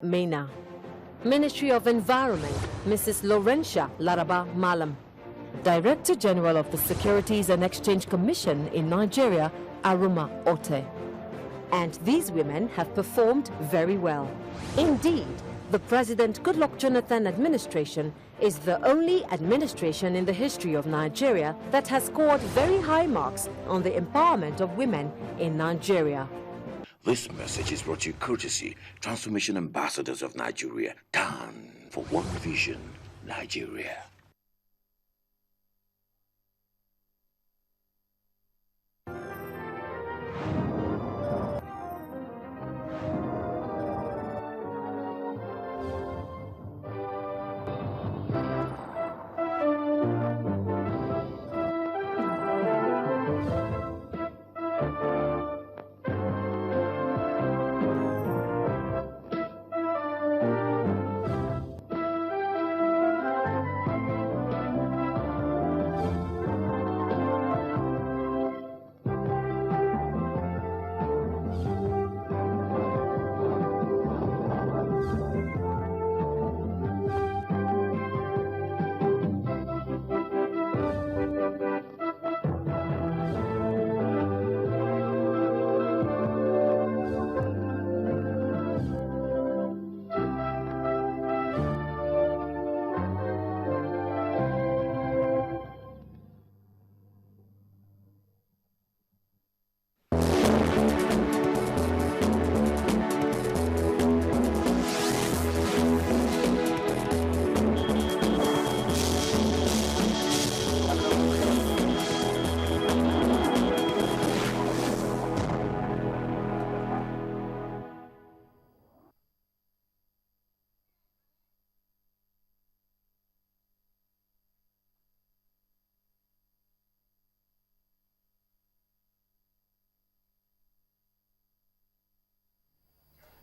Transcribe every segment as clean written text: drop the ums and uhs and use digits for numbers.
Mena. Ministry of Environment, Mrs. Laurentia Laraba Malam. Director General of the Securities and Exchange Commission in Nigeria, Aruma Ote. And these women have performed very well. Indeed, the President Goodluck Jonathan administration is the only administration in the history of Nigeria that has scored very high marks on the empowerment of women in Nigeria. This message is brought to you courtesy Transformation Ambassadors of Nigeria. Done for One Vision, Nigeria.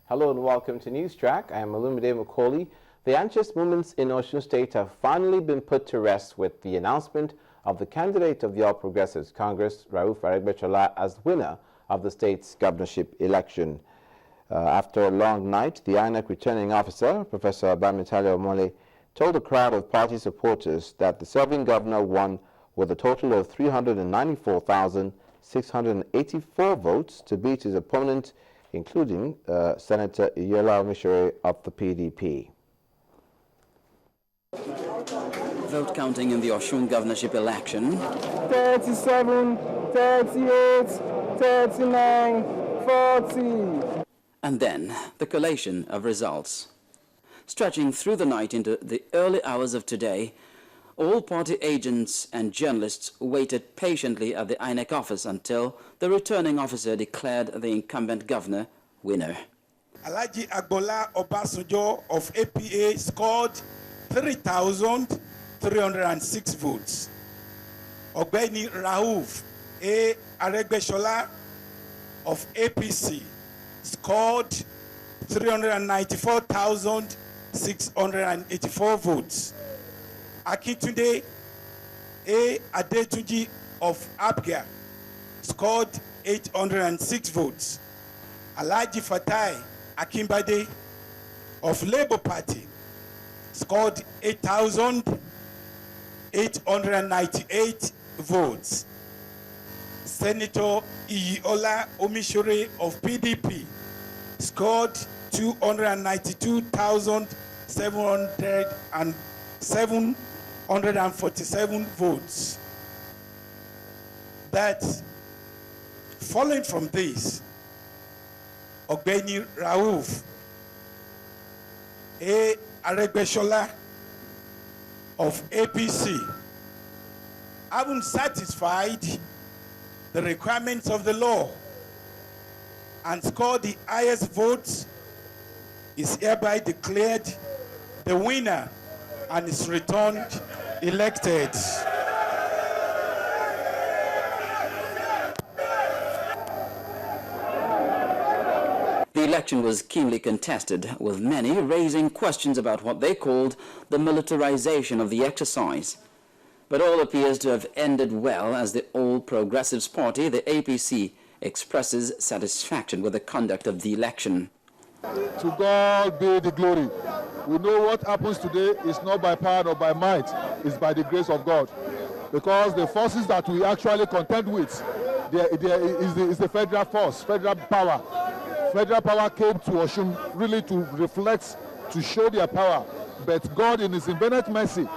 Hello and welcome to News Track. I am Olumide Macaulay. The anxious moments in Osun State have finally been put to rest with the announcement of the candidate of the All Progressives Congress, Rauf Aregbesola, as winner of the state's governorship election. After a long night, the INEC returning officer, Professor Bamitale Omole, told a crowd of party supporters that the serving governor won with a total of 394,684 votes to beat his opponent, including Senator Iyola Omisore of the PDP. Vote counting in the Osun governorship election. 37, 38, 39, 40. And then the collation of results. Stretching through the night into the early hours of today, all party agents and journalists waited patiently at the INEC office until the returning officer declared the incumbent governor winner. Alhaji Agbola Obasanjo of APA scored 3,306 votes. Ogbeni Rauf A. Aregbesola of APC scored 394,684 votes. Akintunde A. Adetunji of APGA scored 806 votes. Alhaji Fatai Akinbade of Labour Party scored 8,898 votes. Senator Iyola Omisore of PDP scored 292,747 votes. That following from this, Ogbeni Rauf A. Aregbesola of APC, having satisfied the requirements of the law and scored the highest votes, is hereby declared the winner and is returned elected. The election was keenly contested, with many raising questions about what they called the militarization of the exercise. But all appears to have ended well as the All Progressives Party, the APC, expresses satisfaction with the conduct of the election. To God be the glory. We know what happens today is not by power or by might, it's by the grace of God. Because the forces that we actually contend with, there is the federal force, federal power. Federal power came to Osun really to reflect, to show their power. But God in his infinite mercy,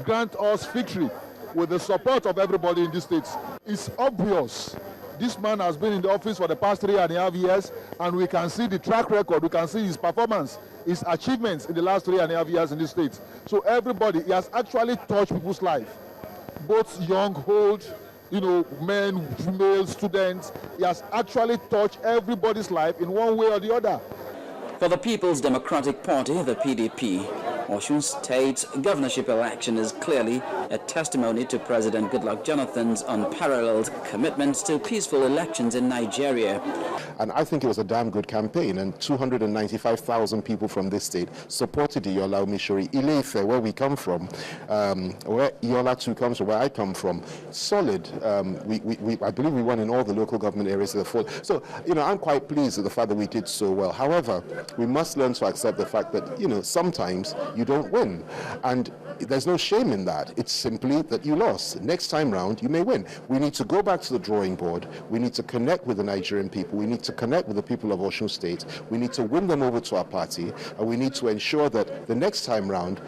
grant us victory with the support of everybody in this state. It's obvious. This man has been in the office for the past 3.5 years, and we can see the track record, we can see his performance, his achievements in the last 3.5 years in this state. So everybody, he has actually touched people's life, both young, old, men, female, students. He has actually touched everybody's life in one way or the other. For the People's Democratic Party, the PDP, Osun State's governorship election is clearly a testimony to President Goodluck Jonathan's unparalleled commitment to peaceful elections in Nigeria. And I think it was a damn good campaign, and 295,000 people from this state supported Yola Omishori. Ile-Ife, where we come from, where Yola too comes from, where I come from, solid. I believe we won in all the local government areas of the fort. So, I'm quite pleased with the fact that we did so well. However, we must learn to accept the fact that, sometimes you don't win. And there's no shame in that. It's simply that you lost. Next time round, you may win. We need to go back to the drawing board. We need to connect with the Nigerian people. We need to connect with the people of Osun State. We need to win them over to our party. And we need to ensure that the next time round,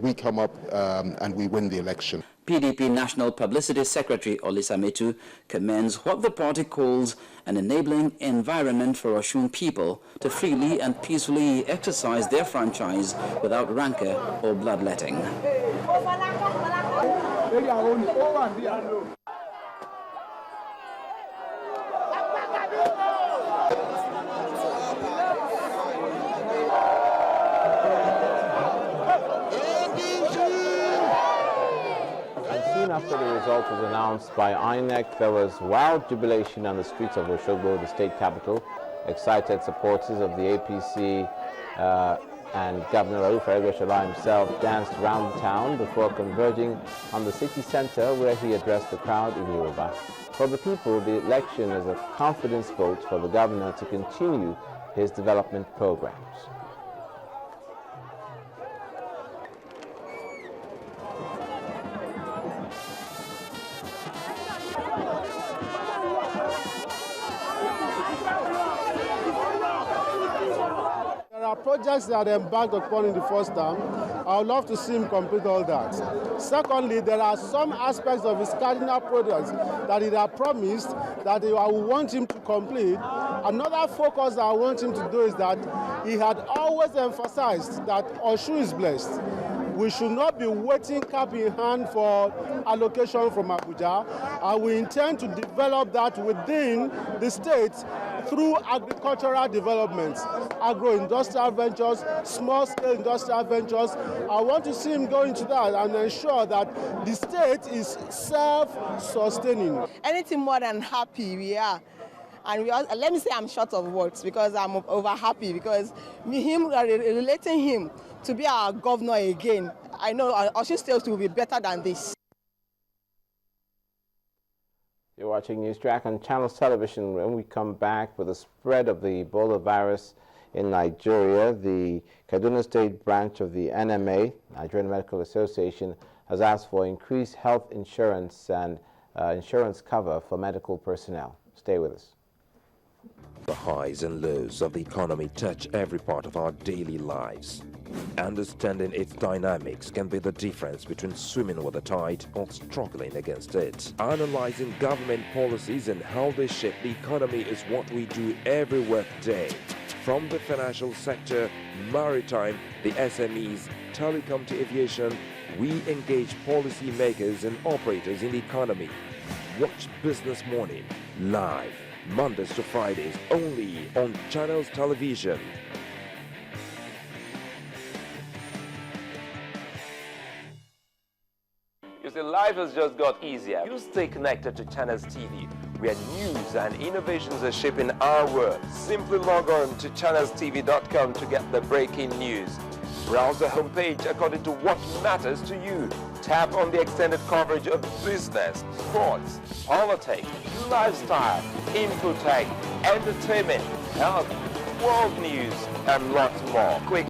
we come up and we win the election. PDP National Publicity Secretary Olisa Metu commends what the party calls an enabling environment for Osun people to freely and peacefully exercise their franchise without rancor or bloodletting. After the result was announced by INEC, there was wild jubilation on the streets of Osogbo, the state capital. Excited supporters of the APC and Governor Rauf Aregbesola himself danced around the town before converging on the city center, where he addressed the crowd in Yoruba. For the people, the election is a confidence vote for the governor to continue his development programs. Projects that embarked upon in the first term, I would love to see him complete all that. Secondly, there are some aspects of his cardinal projects that he had promised that I would want him to complete. Another focus that I want him to do is that he had always emphasized that Osun is blessed. We should not be waiting cap in hand for allocation from Abuja, and we intend to develop that within the state through agricultural development, agro-industrial ventures, small-scale industrial ventures. I want to see him go into that and ensure that the state is self-sustaining. Anything more than happy we are. And let me say I'm short of words because I'm over happy because relating him to be our governor again, I know Osun State will be better than this. You're watching News Track on Channels Television. When we come back with the spread of the Ebola virus in Nigeria, the Kaduna State branch of the NMA, Nigerian Medical Association, has asked for increased health insurance and insurance cover for medical personnel. Stay with us. The highs and lows of the economy touch every part of our daily lives. Understanding its dynamics can be the difference between swimming with the tide or struggling against it. Analyzing government policies and how they shape the economy is what we do every work day. From the financial sector, maritime, the SMEs, telecom to aviation, we engage policymakers and operators in the economy. Watch Business Morning live, Mondays to Fridays, only on Channels Television. You see, life has just got easier. You stay connected to Channels TV, where news and innovations are shaping our world. Simply log on to channelstv.com to get the breaking news. Browse the homepage according to what matters to you. Tap on the extended coverage of business, sports, politics, lifestyle, infotech, entertainment, health, world news, and lots more. Quick